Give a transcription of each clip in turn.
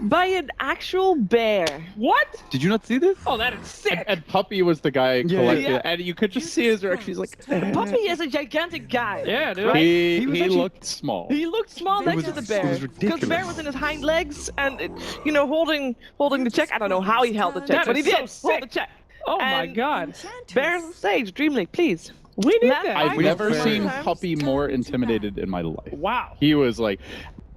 by an actual bear. What? Did you not see this? Oh, that is sick. And Puppy was the guy collecting Yeah. it, and you could just see his reaction. He's like, Puppy is a gigantic guy. Yeah, dude. Right? he actually- looked small. He looked small next to the bear. It was Because ridiculous. the bear was in his hind legs and, holding the check. I don't know how he held the check, That but he is so did sick. hold the check. Oh my And god. Bears on stage, DreamLeague, please. We need Matt, that. I've we never have seen times. Puppy more intimidated in my life. Wow. He was like,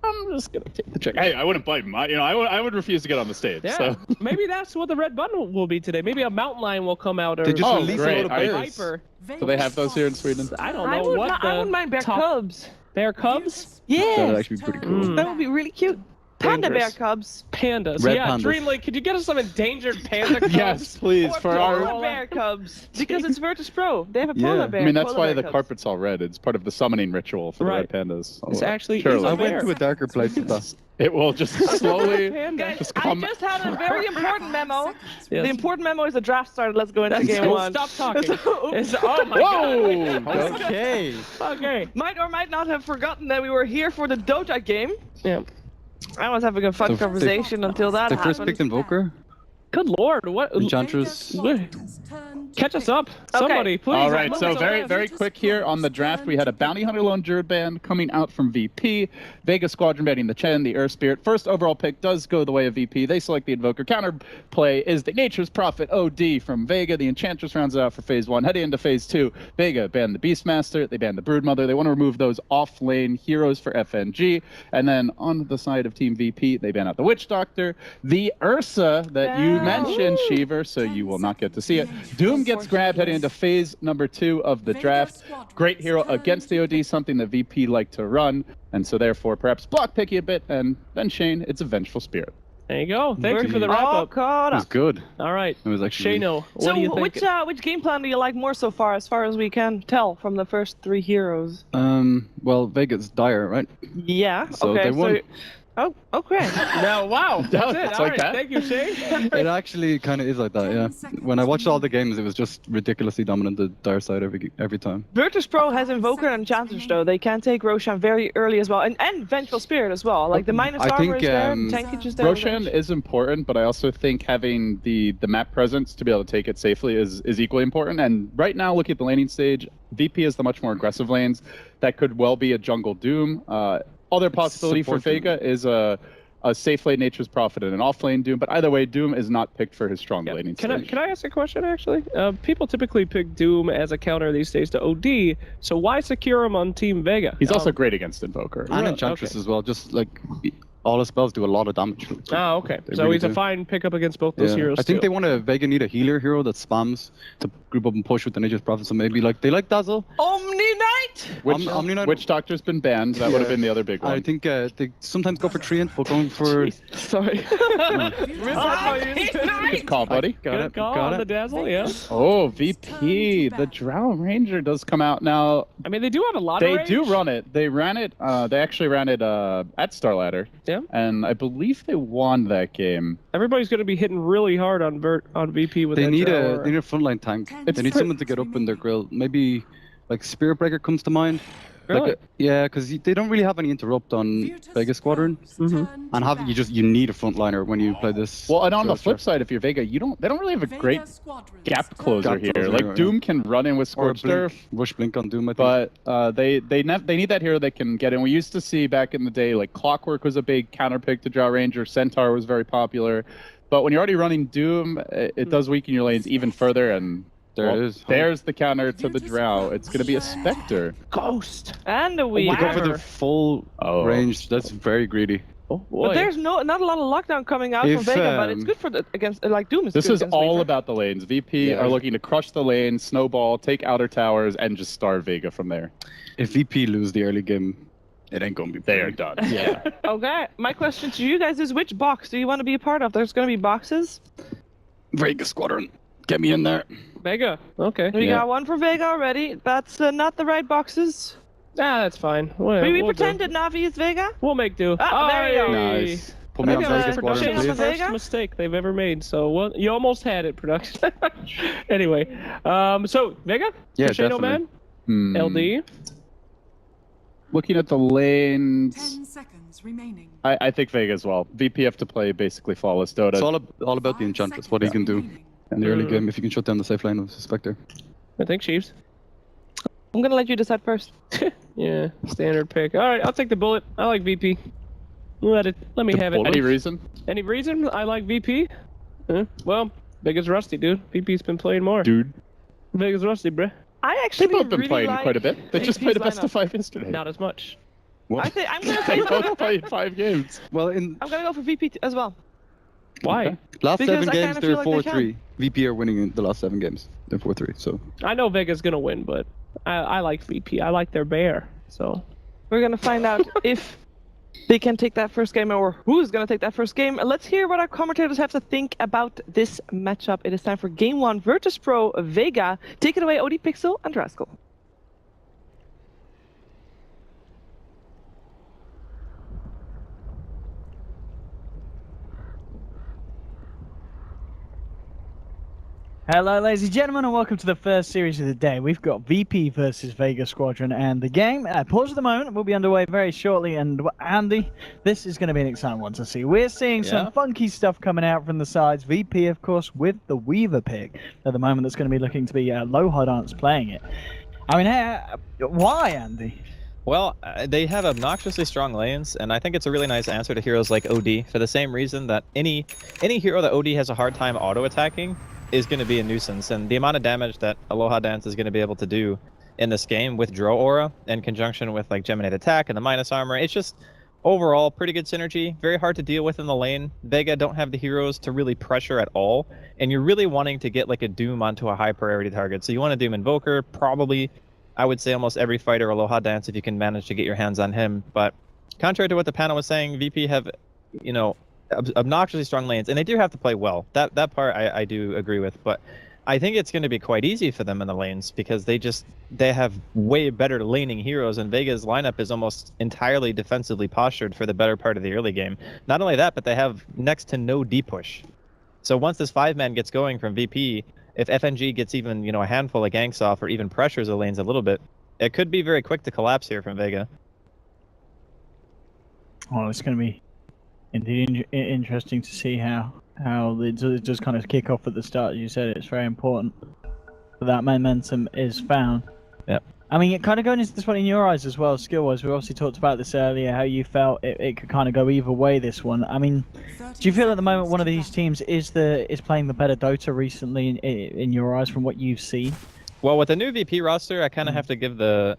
I'm just gonna take the check. Hey, I wouldn't bite him. I would refuse to get on the stage. Yeah. So. Maybe that's what the red button will be today. Maybe a mountain lion will come out or They just Oh, released great. a lot of I- bears. viper. Do they have those here in Sweden? I don't I know would what not, the I wouldn't mind bear top- cubs. Bear cubs? Yeah, That would actually be pretty cool. Mm. that would be really cute. Panda Dangerous. bear cubs. Pandas. Red yeah, pandas. DreamLeague, could you get us some endangered panda cubs? Yes, please. Or For polar our. bear cubs. Because it's Virtus.Pro. They have a Yeah. polar I bear. I mean, that's polar why bear the cubs. carpet's all red. It's part of the summoning ritual for Right. the red pandas. It's actually Surely. is a I went bear. to a darker place with that. It will just slowly. Panda. Guys, Just I come- just had a very important memo. Yes. The important memo is the draft started. Let's go into Let's game go. one. Stop talking. Oops. Oh my Whoa! god. Okay. Okay. Might or might not have forgotten that we were here for the Dota game. Yeah. I was having a fun So conversation until that They happened. first picked Invoker, Good lord. What? Enchantress. Catch us up. Somebody, please. All right, I'm so moving very, fast. very quick here on the draft. We had a Bounty Hunter Lone Druid band coming out from VP. Vega Squadron banning the Chen, the Earth Spirit. First overall pick does go the way of VP. They select the Invoker. Counterplay is the Nature's Prophet OD from Vega. The Enchantress rounds it out for phase 1. Heading into phase 2, Vega banned the Beastmaster. They banned the Broodmother. They want to remove those off-lane heroes for FNG. And then on the side of Team VP, they ban out the Witch Doctor, the Ursa that you Yeah. mentioned, Sheever, so you will not get to see it. Doom gets grabbed heading into phase number 2 of the draft. Great hero against the OD, something that VP like to run, and so therefore perhaps block picky a bit, and then Shane, it's a Vengeful Spirit. There you go. Thank you for the All wrap up. caught It was up. good. All right. It was actually. Shano, what So do you think? which game plan do you like more so far as we can tell from the first 3 heroes? Well, Vega's dire, right? Yeah. So okay. they won. Oh, okay. No, wow. That's it. It's All like right. that? Thank you, Shane. It actually kind of is like that, yeah. When I watched all the games, it was just ridiculously dominant the dire side every time. Virtus.Pro has Invoker and Enchantress though. They can take Roshan very early as well, and Vengeful Spirit as well. Like the minus I armor think, is there, tankage is there. Roshan is important, but I also think having the map presence to be able to take it safely is equally important. And right now, looking at the laning stage, VP is the much more aggressive lanes. That could well be a jungle Doom. Other possibility for Support Vega is a safe lane Nature's Prophet and an off lane Doom, but either way, Doom is not picked for his strong Yeah. laning Can stage. I ask a question actually? People typically pick Doom as a counter these days to OD, so why secure him on Team Vega? He's also great against Invoker. And Right, Enchantress okay. as well, just like all his spells do a lot of damage. Oh, okay. They So really he's a do. fine pickup against both those Yeah. heroes I think too. they want a Vega need a healer hero that spams to group up and push with the Nature's Prophet, so maybe like they like Dazzle. Omni Knight. Omni Knight- Witch Doctor's been banned. That would have been the other big one. I think they sometimes go for Treant, but going for Sorry. Good call, buddy. Good call got on it. the Dazzle, yeah. Oh, VP, the Drow Ranger does come out now. I mean, they do have a lot They of range. do run it. They ran it. They actually ran it at Starladder. Yeah. And I believe they won that game. Everybody's going to be hitting really hard on VP with they that need Drow a aura. they need a frontline tank. It's They need pre- someone to get up in their grill. Maybe like Spirit Breaker comes to mind. Really? Yeah, because they don't really have any interrupt on Vega Squadron, and you need a frontliner when you play this. Well, and on the Ghost flip Draft. side, if you're Vega, they don't really have a great gap closer Gap here. closer, Like yeah. Doom can run in with Or Scorched Earth, Blink, Rush Blink on Doom, I think. but they need that hero that can get in. We used to see back in the day, like Clockwork was a big counter pick to Drow Ranger. Centaur was very popular, but when you're already running Doom, it does weaken your lanes even further. And There well, it is. There's the counter to the Drow. It's going to be a Spectre. Ghost. And a They Weaver. go for the full Oh. range. That's very greedy. Oh, boy. But there's not a lot of lockdown coming out If, from Vega, but it's good for against like Doom. This good is against all Weaver. about the lanes. VP Yeah. are looking to crush the lane, snowball, take outer towers, and just starve Vega from there. If VP lose the early game, it ain't gonna be They are pretty. done. Yeah. Okay, my question to you guys is, which box do you want to be a part of? There's going to be boxes. Vega Squadron, get me in there. Vega. Okay. We Yeah. got one for Vega already. That's not the right boxes. Ah, that's fine. Whatever. We we'll pretend do. that Navi is Vega. We'll make do. Ah, there you go. Aye. Nice. Put me on Okay, Vega well, Squadron, production Production's was the please. first Vega? mistake they've ever made. So well, you almost had it, production. Anyway, so Vega, Yeah, Shano definitely. man, LD. Looking at the lanes, I think Vega as well. VP have to play basically flawless Dota. It's all about the Enchantress, what he can do in the early game if you can shut down the safe lane of Spectre. I think Chiefs. I'm gonna let you decide first. Yeah, standard pick. All right, I'll take the bullet. I like VP. Let me have it. Any reason? Any reason I like VP? Well, Vega's rusty, dude. VP's been playing more. Dude. Vega's rusty, bruh. I actually They've both been really playing like quite a bit. They just VP's played a best lineup. of 5 yesterday. Not as much. What? I'm gonna They say both played 5 games. Well, I'm gonna go for VP as well. Why? Okay. Last Because 7 I games, kinda they're feel like they 4-3. VP are winning in the last 7 games. They're 4-3, so... I know Vega's gonna win, but I like VP. I like their bear, so... We're gonna find out if they can take that first game or who's gonna take that first game. Let's hear what our commentators have to think about this matchup. It is time for Game 1, Virtus.Pro, Vega. Take it away, OD Pixel and Rascal. Hello ladies and gentlemen, and welcome to the first series of the day. We've got VP versus Vega Squadron, and the game, pause at the moment, will be underway very shortly. And Andy, this is going to be an exciting one to see. We're seeing some funky stuff coming out from the sides. VP, of course, with the Weaver pick at the moment. That's going to be looking to be Low Dance playing it. I mean, why, Andy? Well, they have obnoxiously strong lanes, and I think it's a really nice answer to heroes like OD for the same reason that any hero that OD has a hard time auto-attacking is going to be a nuisance, and the amount of damage that Aloha Dance is going to be able to do in this game with Drow Aura in conjunction with like Geminate Attack and the minus armor, it's just overall pretty good synergy, very hard to deal with in the lane. Vega don't have the heroes to really pressure at all, and you're really wanting to get like a Doom onto a high priority target. So you want a Doom Invoker, probably, I would say almost every fighter Aloha Dance if you can manage to get your hands on him. But contrary to what the panel was saying, VP have, you know, obnoxiously strong lanes, and they do have to play well. That part I do agree with, but I think it's going to be quite easy for them in the lanes because they have way better laning heroes, and Vega's lineup is almost entirely defensively postured for the better part of the early game. Not only that, but they have next to no D push. So once this 5-man gets going from VP, if FNG gets even, you know, a handful of ganks off or even pressures the lanes a little bit, it could be very quick to collapse here from Vega. Well, it's going to be indeed interesting to see how it just kind of kick off at the start. As you said, it's very important that momentum is found. Yep. I mean, it kind of going into this one in your eyes as well, skill-wise. We obviously talked about this earlier, how you felt it could kind of go either way, this one. I mean, do you feel at the moment one of these teams is playing the better Dota recently in your eyes from what you've seen? Well, with the new VP roster, I kind of have to give the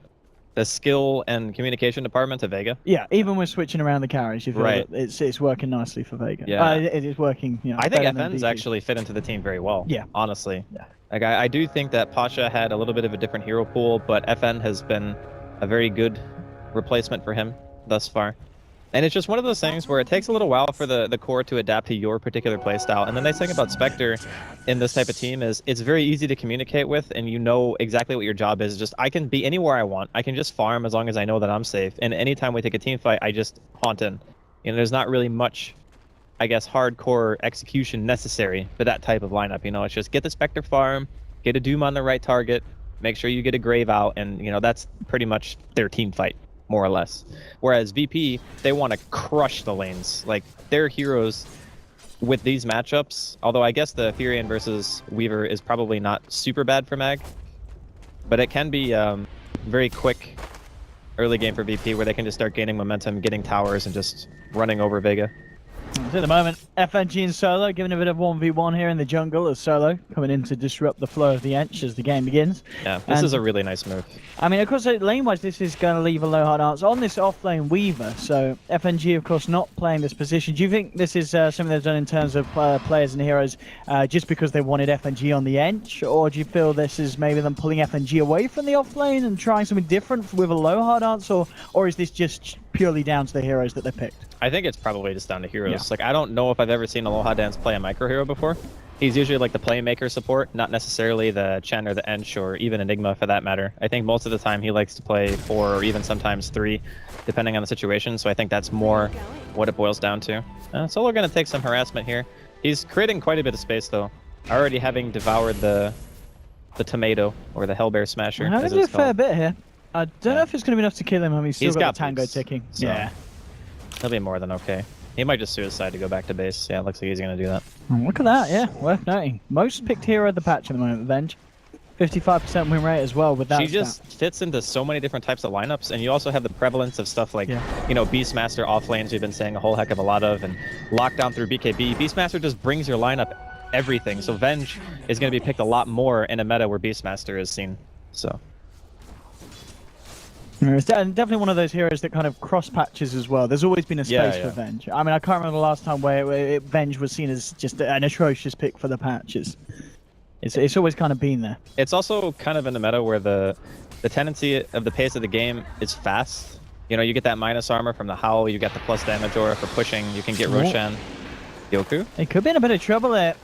skill and communication department to Vega. Yeah, even with switching around the carries, you feel Right. that it's working nicely for Vega. Yeah. It is working. You know, I think better than FN's VP. actually fit into the team very well. Yeah. Honestly. Yeah. Like I do think that Pasha had a little bit of a different hero pool, but FN has been a very good replacement for him thus far. And it's just one of those things where it takes a little while for the core to adapt to your particular playstyle. And the nice thing about Spectre in this type of team is it's very easy to communicate with, and you know exactly what your job is. Just I can be anywhere I want. I can just farm as long as I know that I'm safe. And anytime we take a team fight, I just haunt in. You know, there's not really much, I guess, hardcore execution necessary for that type of lineup. You know, it's just get the Spectre farm, get a Doom on the right target, make sure you get a Grave out, and you know that's pretty much their team fight, more or less. Whereas VP, they want to crush the lanes. Like, their heroes with these matchups, although I guess the Furion versus Weaver is probably not super bad for Mag, but it can be very quick early game for VP where they can just start gaining momentum, getting towers, and just running over Vega. At the moment, FNG and Solo giving a bit of 1v1 here in the jungle as Solo coming in to disrupt the flow of the Ench as the game begins. Yeah, this is a really nice move. I mean, of course, lane-wise, this is going to leave a low-hard answer on this off-lane Weaver. So FNG, of course, not playing this position. Do you think this is something they've done in terms of players and heroes just because they wanted FNG on the Ench? Or do you feel this is maybe them pulling FNG away from the off-lane and trying something different with a low-hard answer? Or is this just purely down to the heroes that they picked? I think it's probably just down to heroes. Yeah. Like, I don't know if I've ever seen Aloha Dance play a micro hero before. He's usually like the playmaker support, not necessarily the Chen or the Ench or even Enigma for that matter. I think most of the time he likes to play 4 or even sometimes 3, depending on the situation. So I think that's more what it boils down to. Solo going to take some harassment here. He's creating quite a bit of space though, already having devoured the tomato or the Hellbear Smasher. Having as a it's fair called. bit here. I don't know if it's going to be enough to kill him. I mean, he's still got got the tango boots, ticking. so. Yeah. He'll be more than okay. He might just suicide to go back to base. Yeah, it looks like he's gonna do that. Oh, look at that, yeah, worth noting. Most picked hero of the patch at the moment, Venge. 55% win rate as well with that. She just fits into so many different types of lineups, and you also have the prevalence of stuff like, Yeah. you know, Beastmaster off lanes we've been saying a whole heck of a lot of, and lockdown through BKB. Beastmaster just brings your lineup everything, so Venge is going to be picked a lot more in a meta where Beastmaster is seen. So It's definitely one of those heroes that kind of cross patches as well. There's always been a space for Venge. I mean, I can't remember the last time where Venge was seen as just an atrocious pick for the patches. It's always kind of been there. it's also kind of in the meta where the tendency of the pace of the game is fast. You know, you get that minus armor from the Howl, you get the plus damage aura for pushing, you can get Roshan. Yoku? They could be in a bit of trouble there.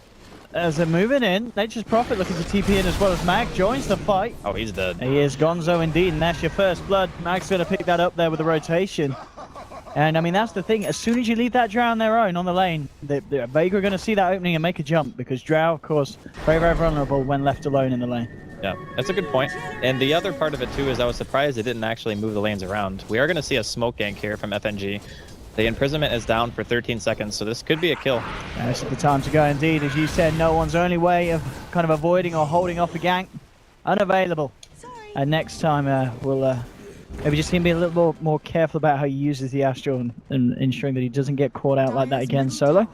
As they're moving in, Nature's Prophet looking to TP in as well as Mag joins the fight. Oh, he's dead. He is Gonzo indeed, and that's your first blood. Mag's going to pick that up there with the rotation. And I mean, that's the thing. As soon as you leave that Drow on their own on the lane, Vega are going to see that opening and make a jump, because Drow, of course, very, very vulnerable when left alone in the lane. Yeah, that's a good point. And the other part of it too is I was surprised it didn't actually move the lanes around. We are going to see a smoke gank here from FNG. The imprisonment is down for 13 seconds, so this could be a kill. Yeah, this is the time to go indeed. As you said, no one's only way of kind of avoiding or holding off a gank. Unavailable. And next time we'll maybe just be a little more careful about how he uses the Astral and ensuring that he doesn't get caught out like that again solo.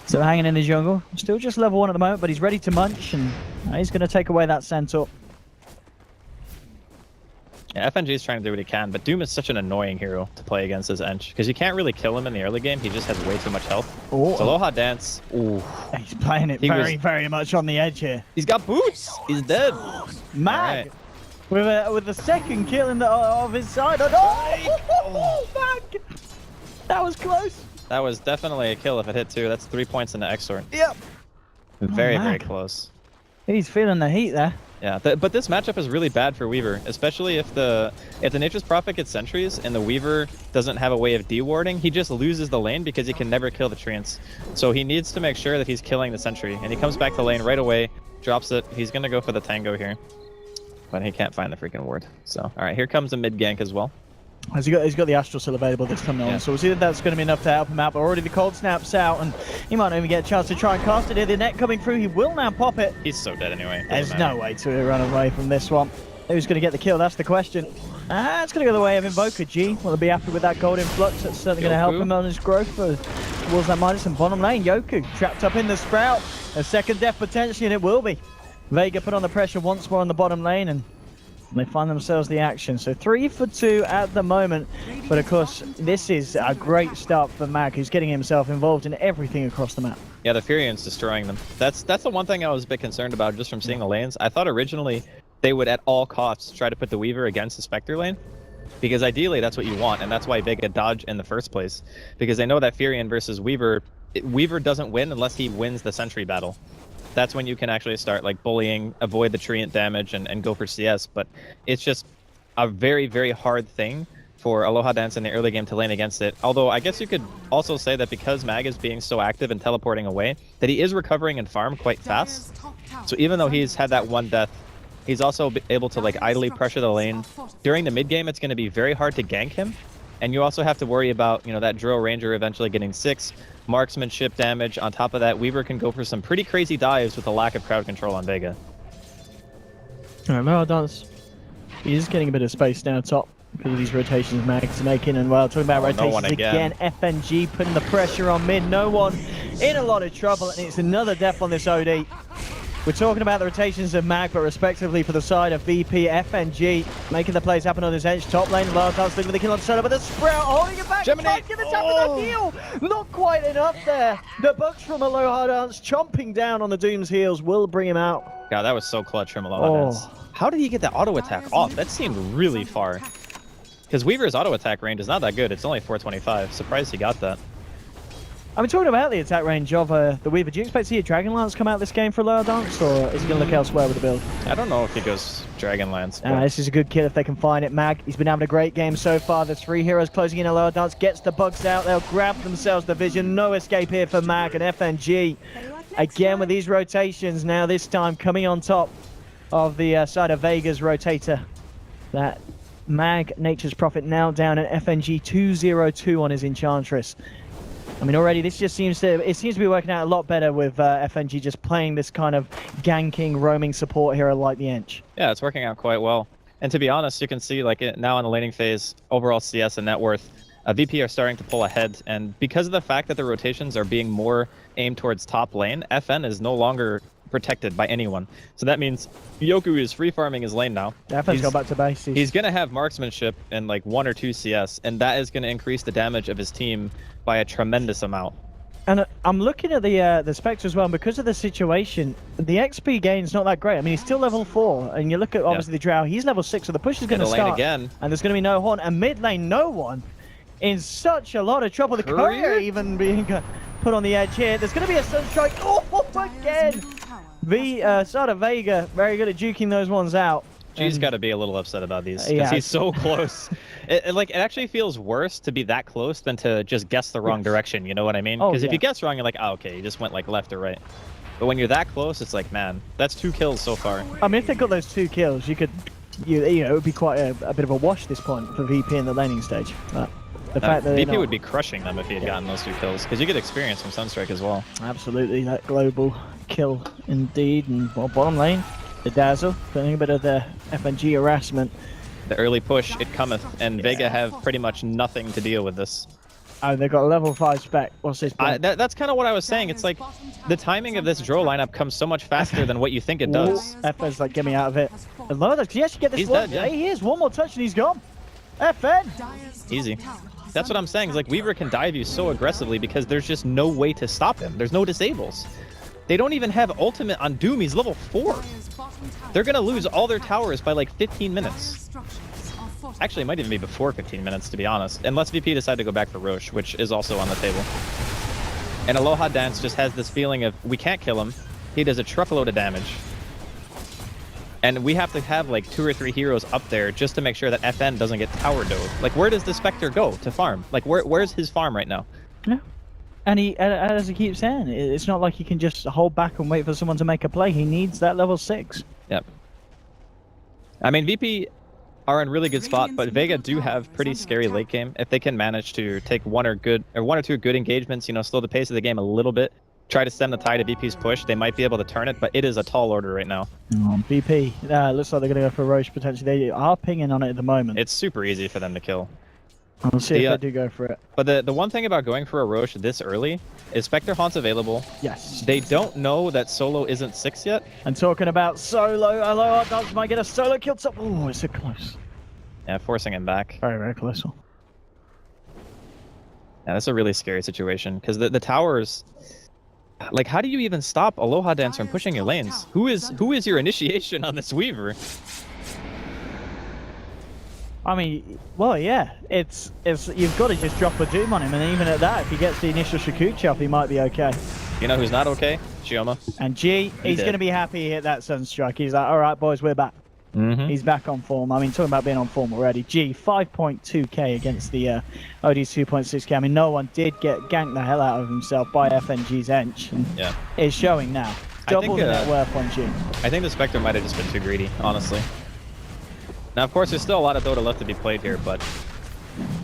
So hanging in the jungle. Still just level 1 at the moment, but he's ready to munch, and he's going to take away that Centaur. Yeah, FNG is trying to do what he can, but Doom is such an annoying hero to play against as Ench, because you can't really kill him in the early game. He just has way too much health. Oh. So Aloha Dance, ooh. He's playing it very much on the edge here. He's got boots! He's dead! Mag! With the second kill of his side. Oh, Mag! That was close. That was definitely a kill if it hit 2. That's 3 points in the Exort. Yep. Very, very Mag. close. He's feeling the heat there. Yeah, but this matchup is really bad for Weaver, especially if the Nature's Prophet gets sentries and the Weaver doesn't have a way of dewarding. He just loses the lane because he can never kill the treants. So he needs to make sure that he's killing the sentry, and he comes back to lane right away, drops it. He's gonna go for the tango here, but he can't find the freaking ward. So all right, here comes a mid gank as well. He's got the Astral still available this time on, so we'll see if that's going to be enough to help him out. But already the cold snap's out, and he might not even get a chance to try and cast it here. The net coming through, he will now pop it. He's so dead anyway. There's no way to run away from this one. Who's going to get the kill? That's the question. It's going to go the way of Invoker G. Will he be happy with that gold influx? That's certainly going to help him on his growth towards that minus. And bottom lane, Yoku trapped up in the Sprout. A second death potentially, and it will be. Vega put on the pressure once more on the bottom lane, and they find themselves the action. So 3 for 2 at the moment. But of course, this is a great start for Mag, who's getting himself involved in everything across the map. Yeah, the Furion's destroying them. That's the one thing I was a bit concerned about just from seeing the lanes. I thought originally they would at all costs try to put the Weaver against the Spectre lane, because ideally that's what you want, and that's why Vega dodged in the first place. Because they know that Furion versus Weaver, Weaver doesn't win unless he wins the Sentry battle. That's when you can actually start like bullying, avoid the treant damage, and go for CS. But it's just a very, very hard thing for Aloha Dance in the early game to lane against it. Although I guess you could also say that because Mag is being so active and teleporting away, that he is recovering and farm quite fast. So even though he's had that one death, he's also able to like idly pressure the lane. During the mid game, it's going to be very hard to gank him. And you also have to worry about, you know, that Drill Ranger eventually getting 6 marksmanship damage. On top of that, Weaver can go for some pretty crazy dives with a lack of crowd control on Vega. Alright, Loha Dance. He's getting a bit of space down top because of these rotations Mag's making. And while talking about rotations again, FNG putting the pressure on mid. No one in a lot of trouble, and it's another death on this OD. We're talking about the rotations of Mag, but respectively for the side of VP, FNG making the plays happen on this edge. Top lane, Loha Dance looking for the kill on solo, but the Sprout holding it back. Gemini, give it up with that heal. Not quite enough there. The bugs from Aloha Dance chomping down on the Doom's heels will bring him out. God, that was so clutch from Aloha Dance. How did he get that auto attack off? That seemed really far. Because Weaver's auto attack range is not that good. It's only 425. Surprised he got that. I mean, talking about the attack range of the Weaver, do you expect to see a Dragon Lance come out this game for Loha Dance, or is he going to look elsewhere with the build? I don't know if he goes Dragon Lance. This is a good kill if they can find it. Mag, he's been having a great game so far. The 3 heroes closing in. Loha Dance gets the bugs out. They'll grab themselves the vision. No escape here for Mag and FNG. Again with these rotations now, this time coming on top of the side of Vega's rotator. That Mag, Nature's Prophet now down at FNG 202 on his Enchantress. I mean, already this just seems to be working out a lot better with FNG just playing this kind of ganking, roaming support hero like the Ench. Yeah, it's working out quite well. And to be honest, you can see like now in the laning phase, overall CS and net worth, VP are starting to pull ahead. And because of the fact that the rotations are being more aimed towards top lane, FN is no longer protected by anyone. So that means Yoku is free farming his lane now. FN's got back to base. He's going to have marksmanship in like 1 or 2 CS, and that is going to increase the damage of his team by a tremendous amount. And I'm looking at the specs as well, and because of the situation, the XP gain's not that great. I mean, he's still level 4, and you look at obviously the Drow, he's level 6, so the push is going to start. Again. And there's going to be no Horn, and mid lane, no one in such a lot of trouble. The Courier even being put on the edge here. There's going to be a Sunstrike. Oh, again! Sort of Vega, very good at juking those ones out. He's got to be a little upset about these because he's so close. It actually feels worse to be that close than to just guess the wrong direction. You know what I mean? Because if you guess wrong, you're like, oh, okay, you just went like left or right. But when you're that close, it's like, man, that's 2 kills so far. I mean, if they got those 2 kills, you know, it would be quite a bit of a wash at this point for VP in the laning stage. But the fact that VP would be crushing them if he had gotten those 2 kills, because you get experience from Sunstrike as well. Absolutely, that global kill indeed. And bottom lane, the Dazzle, putting a bit of the FNG harassment. The early push, it cometh, and Vega have pretty much nothing to deal with this. Oh, they've got a level 5 spec. What's this? That's kind of what I was saying. It's like the timing of this draw lineup comes so much faster than what you think it does. FN's like, get me out of it. Can he actually get this one? Dead, yeah. He is. One more touch and he's gone. FN! Easy. That's what I'm saying. It's like Weaver can dive you so aggressively because there's just no way to stop him. There's no disables. They don't even have ultimate on Doom. He's level 4. They're going to lose all their towers by like 15 minutes. Actually, it might even be before 15 minutes, to be honest. Unless VP decide to go back for Roche, which is also on the table. And Aloha Dance just has this feeling of, we can't kill him. He does a truckload of damage. And we have to have like 2 or 3 heroes up there just to make sure that FN doesn't get tower dove. Like, where does the Spectre go to farm? Like, where's his farm right now? Yeah. And as he keeps saying, it's not like he can just hold back and wait for someone to make a play. He needs that level 6. Yep. I mean, VP are in really good spot, but Vega do have pretty scary late game. If they can manage to take 1 or 2 good engagements, you know, slow the pace of the game a little bit, try to stem the tide of VP's push, they might be able to turn it, but it is a tall order right now. VP, looks like they're going to go for Roche potentially. They are pinging on it at the moment. It's super easy for them to kill. We'll see if they do go for it. But the one thing about going for a Roche this early is Spectre Haunt's available. Yes. They don't know that Solo isn't 6 yet. And talking about Solo, Aloha Dance might get a Solo kill. Oh, it's so close. Yeah, forcing him back. Very, very close. Yeah, that's a really scary situation because the towers. Like, how do you even stop Aloha Dance from pushing your lanes? Who is your initiation on this Weaver? I mean, well, yeah, it's you've got to just drop a Doom on him, and even at that, if he gets the initial Shakuchi off, he might be okay. You know who's not okay? Chioma. And G, he's going to be happy he hit that Sunstrike. He's like, all right, boys, we're back. He's back on form. I mean, talking about being on form already. G, 5.2k against the OD's 2.6k. I mean, no one did get ganked the hell out of himself by FNG's Ench. And it's showing now. Double the net worth on G. I think the Spectre might have just been too greedy, honestly. Now, of course, there's still a lot of Dota left to be played here, but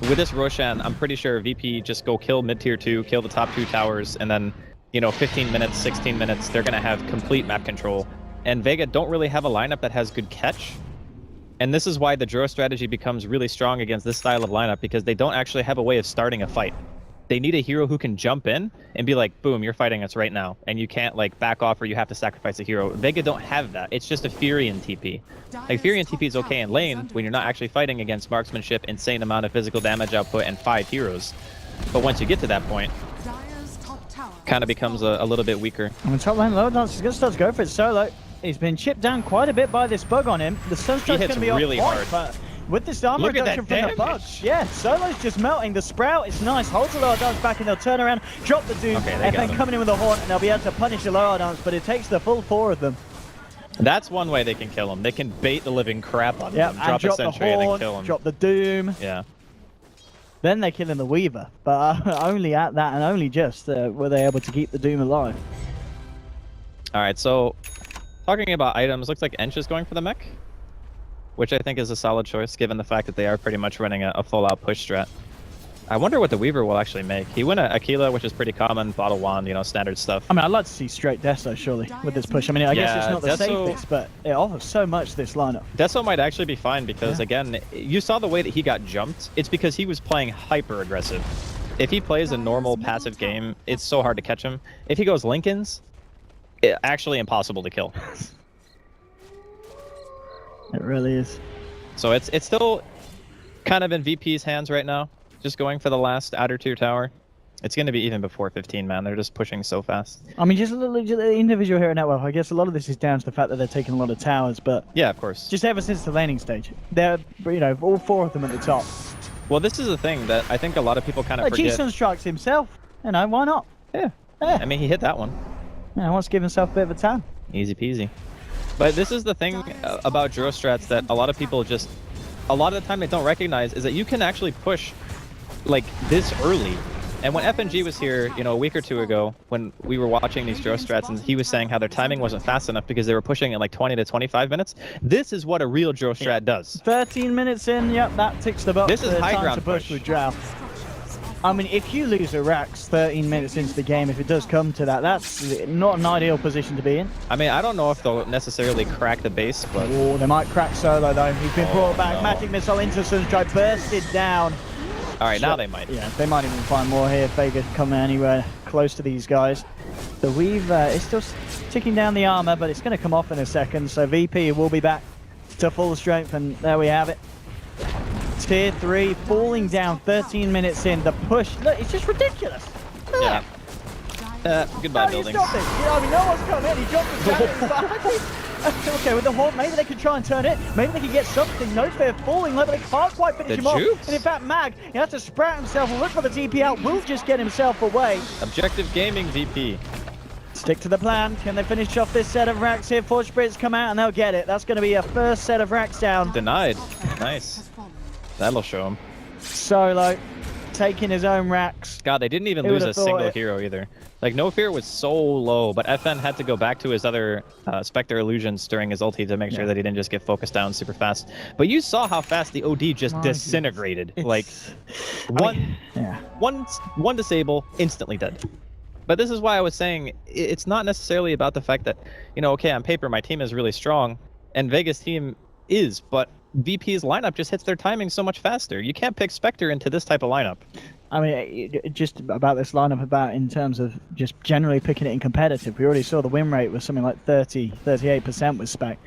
with this Roshan, I'm pretty sure VP just go kill mid-tier 2, kill the top 2 towers, and then, you know, 15 minutes, 16 minutes, they're going to have complete map control. And Vega don't really have a lineup that has good catch. And this is why the draw strategy becomes really strong against this style of lineup, because they don't actually have a way of starting a fight. They need a hero who can jump in and be like, boom, you're fighting us right now. And you can't like back off or you have to sacrifice a hero. Vega don't have that. It's just a Fury and TP. Like Fury and TP is okay in lane when you're not actually fighting against marksmanship, insane amount of physical damage output, and 5 heroes. But once you get to that point, kind of becomes a little bit weaker. On the top lane, Low Dance is going to start to go for it solo. He's been chipped down quite a bit by this bug on him. The Sunstrike's going to be really on hard. But with this armor reduction from the bugs, yeah, Solo's just melting. The Sprout is nice. Holds the Lower Dance back and they'll turn around, drop the Doom, and then coming in with a Horn, and they'll be able to punish the Lower Dance, but it takes the full 4 of them. That's one way they can kill him. They can bait the living crap on them, drop a sentry, and then kill him. Drop the Doom. Yeah. Then they're killing the Weaver, but only at that, and only just were they able to keep the Doom alive. All right, so talking about items, looks like Ench is going for the mech. which I think is a solid choice given the fact that they are pretty much running a full-out push strat. I wonder what the Weaver will actually make. He went Aquila, which is pretty common, bottle wand, you know, standard stuff. I mean, I'd like to see straight Deso, surely, with this push. I mean, I guess it's not the Deso, safest, but it offers so much, this lineup. Deso might actually be fine because, again, you saw the way that he got jumped. It's because he was playing hyper-aggressive. If he plays a normal passive game, it's so hard to catch him. If he goes Lincolns, actually impossible to kill. It really is. So it's still kind of in VP's hands right now. Just going for the last outer tier tower. It's going to be even before 15, man. They're just pushing so fast. I mean, just a little individual hero network. I guess a lot of this is down to the fact that they're taking a lot of towers, but yeah, of course. Just ever since the laning stage, they're, you know, all 4 of them at the top. Well, this is the thing that I think a lot of people kind of forget. G-Sunstrikes himself. You know, why not? Yeah. I mean, he hit that one. Yeah, he wants to give himself a bit of a tan. Easy peasy. But this is the thing about Juro strats that a lot of people just, a lot of the time they don't recognize is that you can actually push like this early. And when FNG was here, you know, a week or 2 ago, when we were watching these Juro strats and he was saying how their timing wasn't fast enough because they were pushing in like 20 to 25 minutes, this is what a real Juro strat does. 13 minutes in, yep, that ticks the box. This is high ground to push with Drow. I mean, if you lose a Rax 13 minutes into the game, if it does come to that, that's not an ideal position to be in. I mean, I don't know if they'll necessarily crack the base, but... Oh, they might crack Solo, though. He's been brought back. No. Magic Missile into Sunstrike, bursted down. All right, now they might. Yeah, they might even find more here if Vega come anywhere close to these guys. The Weave is still ticking down the armor, but it's going to come off in a second. So VP will be back to full strength, and there we have it. Tier 3 falling down 13 minutes in. The push, look, it's just ridiculous. Yeah. Goodbye, buildings. He stopped it. You know, I mean, no one's come in. He dropped the okay, with the Haunt, maybe they could try and turn it. Maybe they could get something. No, they're falling low, but they can't quite finish him off. And in fact, Mag, he has to sprout himself and look for the TP out. Will just get himself away. Objective Gaming VP. Stick to the plan. Can they finish off this set of racks here? Forge Spirits come out and they'll get it. That's going to be a first set of racks down. Denied. Nice. That'll show him. Solo taking his own racks. God, they didn't even lose a single hero either. Like, No Fear was so low, but FN had to go back to his other Spectre illusions during his ulti to make sure that he didn't just get focused down super fast. But you saw how fast the OD just disintegrated. Like, one disable, instantly dead. But this is why I was saying it's not necessarily about the fact that, you know, okay, on paper my team is really strong, and Vega's team is, but VP's lineup just hits their timing so much faster. You can't pick Spectre into this type of lineup. I mean, just about this lineup, about in terms of just generally picking it in competitive, we already saw the win rate was something like 38% with Spec.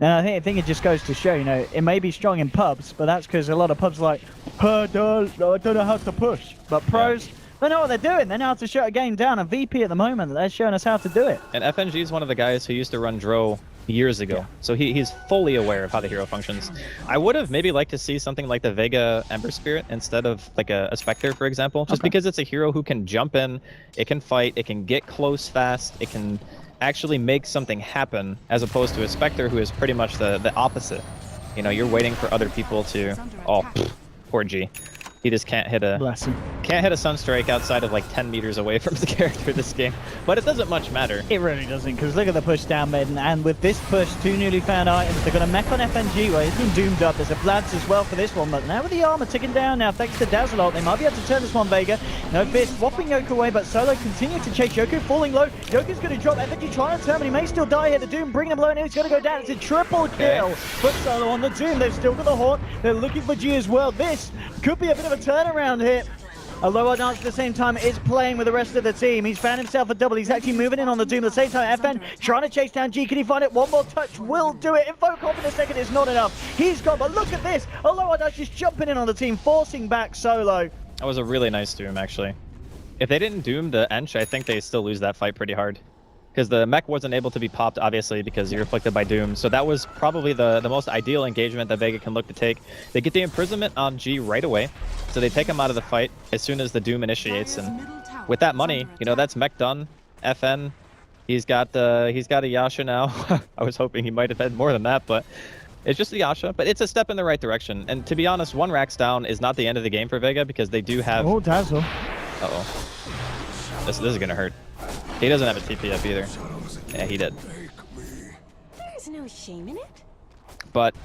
And I think it just goes to show, you know, it may be strong in pubs, but that's because a lot of pubs are like, I don't know how to push. But pros, they know what they're doing. They know how to shut a game down. And VP at the moment, they're showing us how to do it. And FNG is one of the guys who used to run Dro years ago, so he's fully aware of how the hero functions. I would have maybe liked to see something like the Vega Ember Spirit instead of like a Spectre, for example, just because it's a hero who can jump in, it can fight, it can get close fast, it can actually make something happen, as opposed to a Spectre who is pretty much the opposite. You know, you're waiting for other people to... Oh, poor G. He just can't hit a Sunstrike outside of like 10 meters away from the character this game. But it doesn't much matter. It really doesn't, because look at the push down mid, and with this push, 2 newly found items. They've got a mech on FNG where he's been doomed up. There's a Vlads as well for this one, but now with the armor ticking down now, thanks to Dazzle ult, they might be able to turn this one, Vega. No Fist swapping Yoku away, but Solo continues to chase Yoku, falling low. Yoku's going to drop FNG, trying to turn, but he may still die here. The Doom bringing him low, and he's going to go down. It's a triple kill. But Solo on the Doom, they've still got the Haunt. They're looking for G as well. This could be a bit of a turnaround here. Aloha Dance at the same time is playing with the rest of the team. He's found himself a double. He's actually moving in on the Doom at the same time. FN trying to chase down G. Can he find it? One more touch will do it. Info Comp in a second is not enough. He's gone, but look at this. Aloha Dance just jumping in on the team, forcing back Solo. That was a really nice Doom, actually. If they didn't Doom the Ench, I think they still lose that fight pretty hard. Because the mech wasn't able to be popped, obviously, because you're afflicted by Doom. So that was probably the most ideal engagement that Vega can look to take. They get the imprisonment on G right away, so they take him out of the fight as soon as the Doom initiates. And with that money, you know, that's mech done. FN, he's got a Yasha now. I was hoping he might have had more than that, but it's just a Yasha. But it's a step in the right direction. And to be honest, 1 Rax down is not the end of the game for Vega, because they do have... Oh, Dazzle. Uh-oh. This is gonna hurt. He doesn't have a TP up either. Yeah, he did. There's no shame in it. But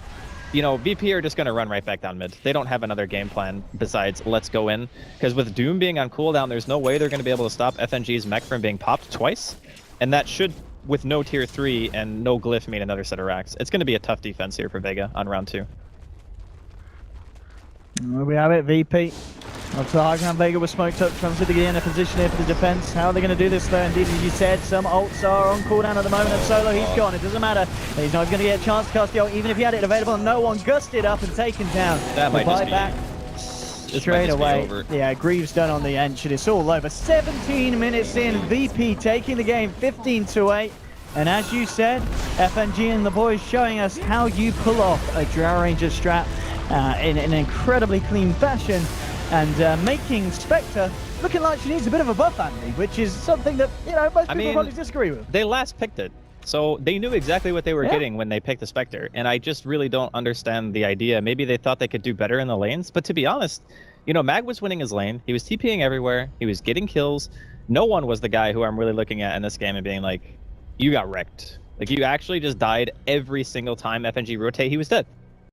you know, VP are just going to run right back down mid. They don't have another game plan besides let's go in. Because with Doom being on cooldown, there's no way they're going to be able to stop FNG's mech from being popped twice. And that should, with no tier 3 and no glyph, mean another set of racks. It's going to be a tough defense here for Vega on round 2. There we have it, VP. Up to the high ground, Vega was smoked up, comes to the in a position here for the defense. How are they going to do this though? Indeed, as you said, some ults are on cooldown at the moment, and Solo, he's gone. It doesn't matter. He's not going to get a chance to cast the ult, even if he had it available. No one gusted up and taken down. That might just be back straight away. Yeah, Greaves done on the Ench, and it's all over. 17 minutes in, VP taking the game 15-8. And as you said, FNG and the boys showing us how you pull off a Drow Ranger strat in an incredibly clean fashion, and making Spectre looking like she needs a bit of a buff, Andy, which is something that, you know, most people probably disagree with. They last picked it, so they knew exactly what they were getting when they picked the Spectre, and I just really don't understand the idea. Maybe they thought they could do better in the lanes, but to be honest, you know, Mag was winning his lane, he was TPing everywhere, he was getting kills. No one was the guy who I'm really looking at in this game and being like, you got wrecked. Like, you actually just died every single time FNG rotate, he was dead.